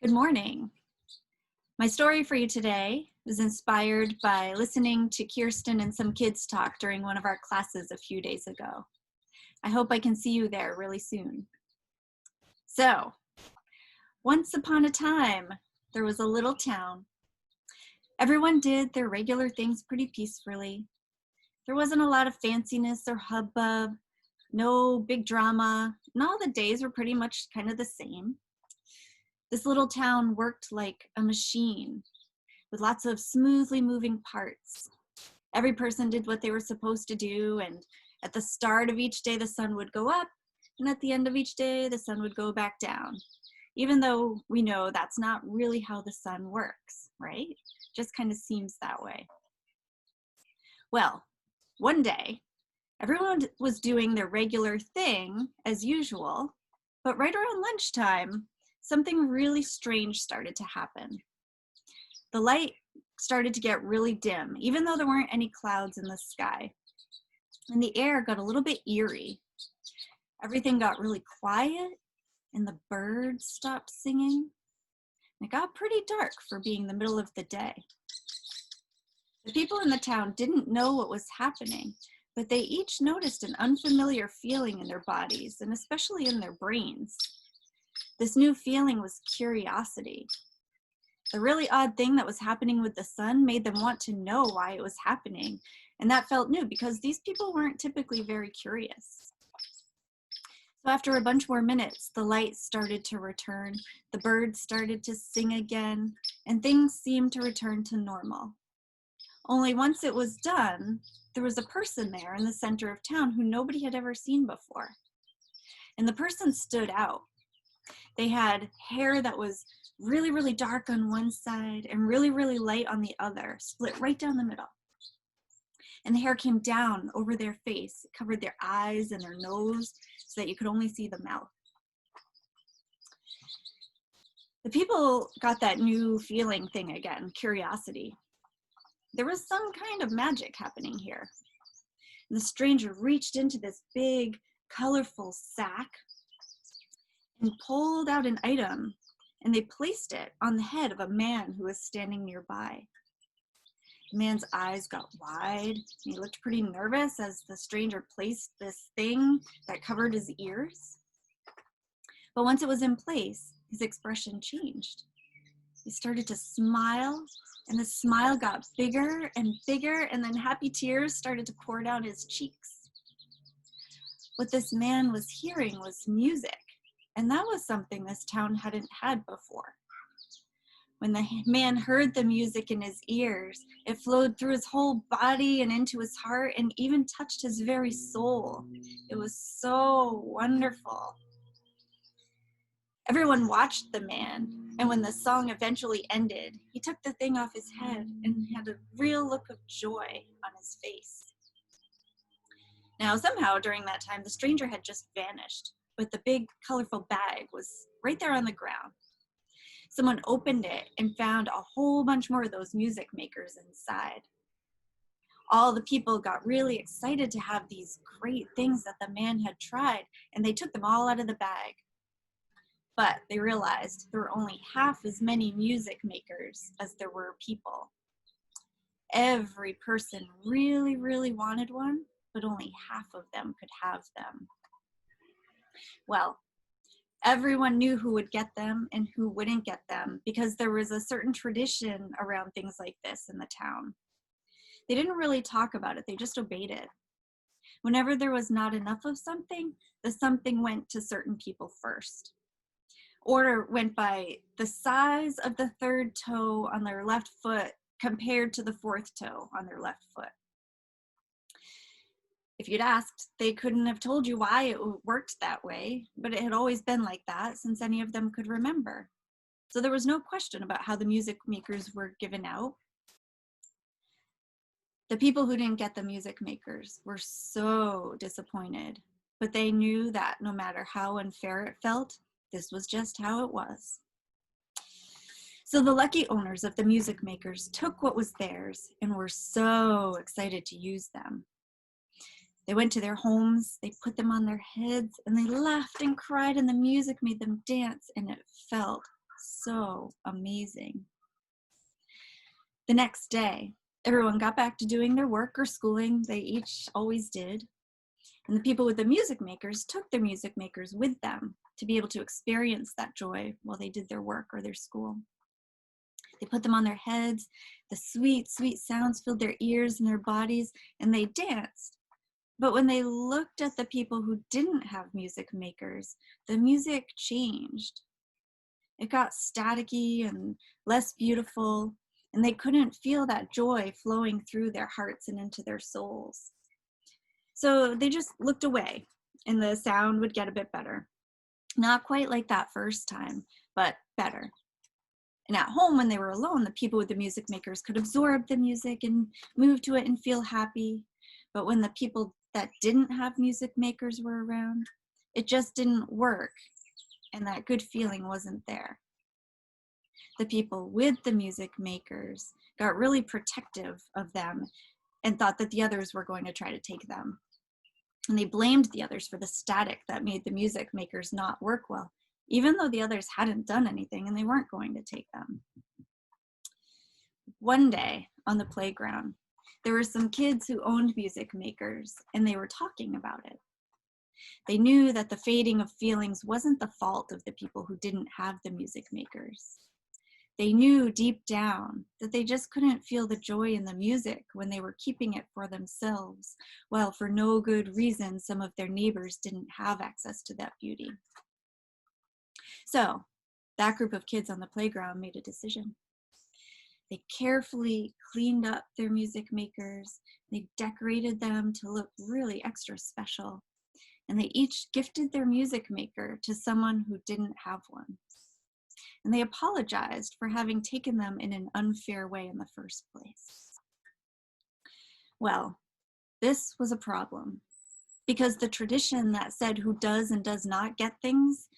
Good morning. My story for you today was inspired by listening to Kirsten and some kids talk during one of our classes a few days ago. I hope I can see you there really soon. So, once upon a time, there was a little town. Everyone did their regular things pretty peacefully. There wasn't a lot of fanciness or hubbub, no big drama, and all the days were pretty much kind of the same. This little town worked like a machine with lots of smoothly moving parts. Every person did what they were supposed to do, and at the start of each day, the sun would go up, and at the end of each day, the sun would go back down. Even though we know that's not really how the sun works, right? Just kind of seems that way. Well, one day, everyone was doing their regular thing as usual, but right around lunchtime, something really strange started to happen. The light started to get really dim, even though there weren't any clouds in the sky. And the air got a little bit eerie. Everything got really quiet, and the birds stopped singing. It got pretty dark for being the middle of the day. The people in the town didn't know what was happening, but they each noticed an unfamiliar feeling in their bodies, and especially in their brains. This new feeling was curiosity. The really odd thing that was happening with the sun made them want to know why it was happening, and that felt new because these people weren't typically very curious. So after a bunch more minutes, the light started to return, the birds started to sing again, and things seemed to return to normal. Only once it was done, there was a person there in the center of town who nobody had ever seen before. And the person stood out. They had hair that was really, really dark on one side and really, really light on the other, split right down the middle. And the hair came down over their face. It covered their eyes and their nose so that you could only see the mouth. The people got that new feeling thing again, curiosity. There was some kind of magic happening here. And the stranger reached into this big, colorful sack and pulled out an item, and they placed it on the head of a man who was standing nearby. The man's eyes got wide, and he looked pretty nervous as the stranger placed this thing that covered his ears. But once it was in place, his expression changed. He started to smile, and the smile got bigger and bigger, and then happy tears started to pour down his cheeks. What this man was hearing was music. And that was something this town hadn't had before. When the man heard the music in his ears, it flowed through his whole body and into his heart and even touched his very soul. It was so wonderful. Everyone watched the man, and when the song eventually ended, he took the thing off his head and had a real look of joy on his face. Now, somehow during that time, the stranger had just vanished. But the big colorful bag was right there on the ground. Someone opened it and found a whole bunch more of those music makers inside. All the people got really excited to have these great things that the man had tried, and they took them all out of the bag. But they realized there were only half as many music makers as there were people. Every person really, really wanted one, but only half of them could have them. Well, everyone knew who would get them and who wouldn't get them because there was a certain tradition around things like this in the town. They didn't really talk about it, they just obeyed it. Whenever there was not enough of something, the something went to certain people first. Order went by the size of the third toe on their left foot compared to the fourth toe on their left foot. If you'd asked, they couldn't have told you why it worked that way, but it had always been like that since any of them could remember. So there was no question about how the music makers were given out. The people who didn't get the music makers were so disappointed, but they knew that no matter how unfair it felt, this was just how it was. So the lucky owners of the music makers took what was theirs and were so excited to use them. They went to their homes, they put them on their heads, and they laughed and cried, and the music made them dance, and it felt So amazing. The next day, everyone got back to doing their work or schooling. They each always did. And the people with the music makers took their music makers with them to be able to experience that joy while they did their work or their school. They put them on their heads. The sweet, sweet sounds filled their ears and their bodies, and they danced. But when they looked at the people who didn't have music makers, the music changed. It got staticky and less beautiful, and they couldn't feel that joy flowing through their hearts and into their souls. So they just looked away, and the sound would get a bit better. Not quite like that first time, but better. And at home, when they were alone, the people with the music makers could absorb the music and move to it and feel happy. But when the people that didn't have music makers were around, it just didn't work, and that good feeling wasn't there. The people with the music makers got really protective of them and thought that the others were going to try to take them. And they blamed the others for the static that made the music makers not work well, even though the others hadn't done anything and they weren't going to take them. One day on the playground, there were some kids who owned music makers, and they were talking about it. They knew that the fading of feelings wasn't the fault of the people who didn't have the music makers. They knew deep down that they just couldn't feel the joy in the music when they were keeping it for themselves, while for no good reason some of their neighbors didn't have access to that beauty. So that group of kids on the playground made a decision. They carefully cleaned up their music makers. They decorated them to look really extra special. And they each gifted their music maker to someone who didn't have one. And they apologized for having taken them in an unfair way in the first place. Well, this was a problem, because the tradition that said who does and does not get things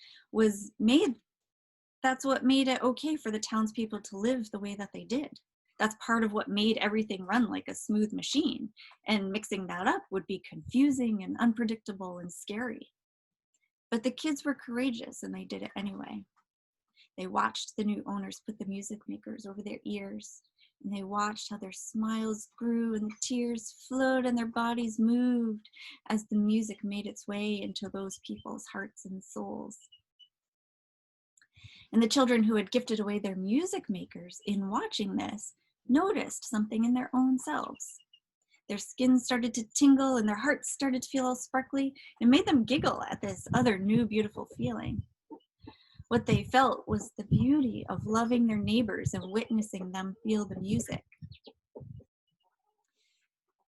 that's what made it okay for the townspeople to live the way that they did. That's part of what made everything run like a smooth machine, and mixing that up would be confusing and unpredictable and scary. But the kids were courageous, and they did it anyway. They watched the new owners put the music makers over their ears, and they watched how their smiles grew and the tears flowed and their bodies moved as the music made its way into those people's hearts and souls. And the children who had gifted away their music makers, in watching this, noticed something in their own selves. Their skin started to tingle and their hearts started to feel all sparkly. It made them giggle at this other new beautiful feeling. What they felt was the beauty of loving their neighbors and witnessing them feel the music.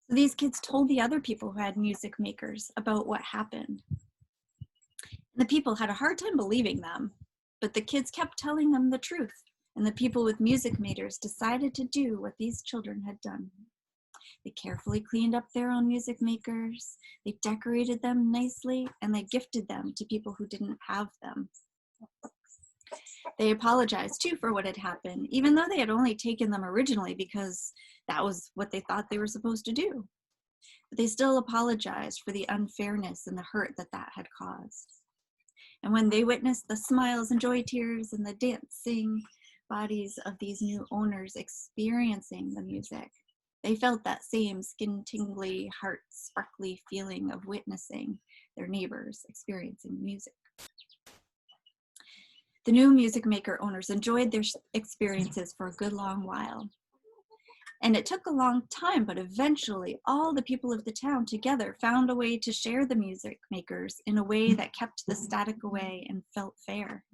So these kids told the other people who had music makers about what happened. The people had a hard time believing them, but the kids kept telling them the truth, and the people with music makers decided to do what these children had done. They carefully cleaned up their own music makers, they decorated them nicely, and they gifted them to people who didn't have them. They apologized too for what had happened, even though they had only taken them originally because that was what they thought they were supposed to do. But they still apologized for the unfairness and the hurt that had caused. And when they witnessed the smiles and joy tears and the dancing bodies of these new owners experiencing the music, they felt that same skin-tingly, heart-sparkly feeling of witnessing their neighbors experiencing music. The new music maker owners enjoyed their experiences for a good long while. And it took a long time, but eventually all the people of the town together found a way to share the music makers in a way that kept the static away and felt fair.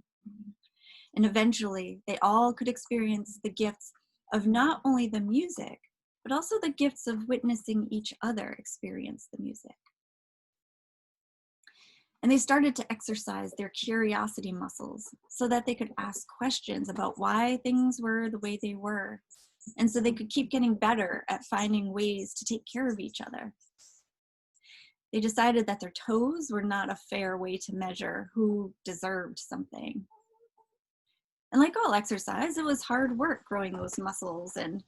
And eventually they all could experience the gifts of not only the music, but also the gifts of witnessing each other experience the music. And they started to exercise their curiosity muscles so that they could ask questions about why things were the way they were, and so they could keep getting better at finding ways to take care of each other. They decided that their toes were not a fair way to measure who deserved something. And like all exercise, it was hard work growing those muscles, and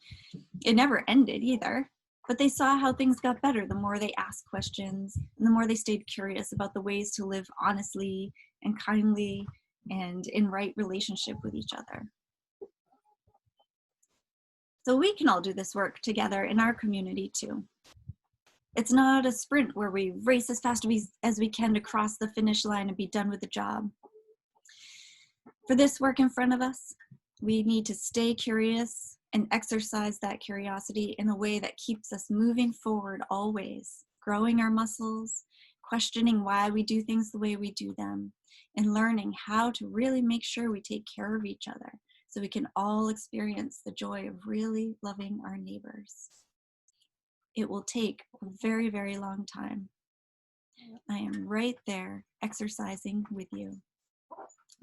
it never ended either. But they saw how things got better the more they asked questions and the more they stayed curious about the ways to live honestly and kindly and in right relationship with each other. So we can all do this work together in our community too. It's not a sprint where we race as fast as we can to cross the finish line and be done with the job. For this work in front of us, we need to stay curious and exercise that curiosity in a way that keeps us moving forward always, growing our muscles, questioning why we do things the way we do them, and learning how to really make sure we take care of each other so we can all experience the joy of really loving our neighbors. It will take a very, very long time. I am right there exercising with you.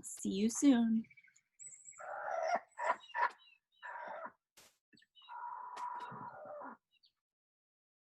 See you soon.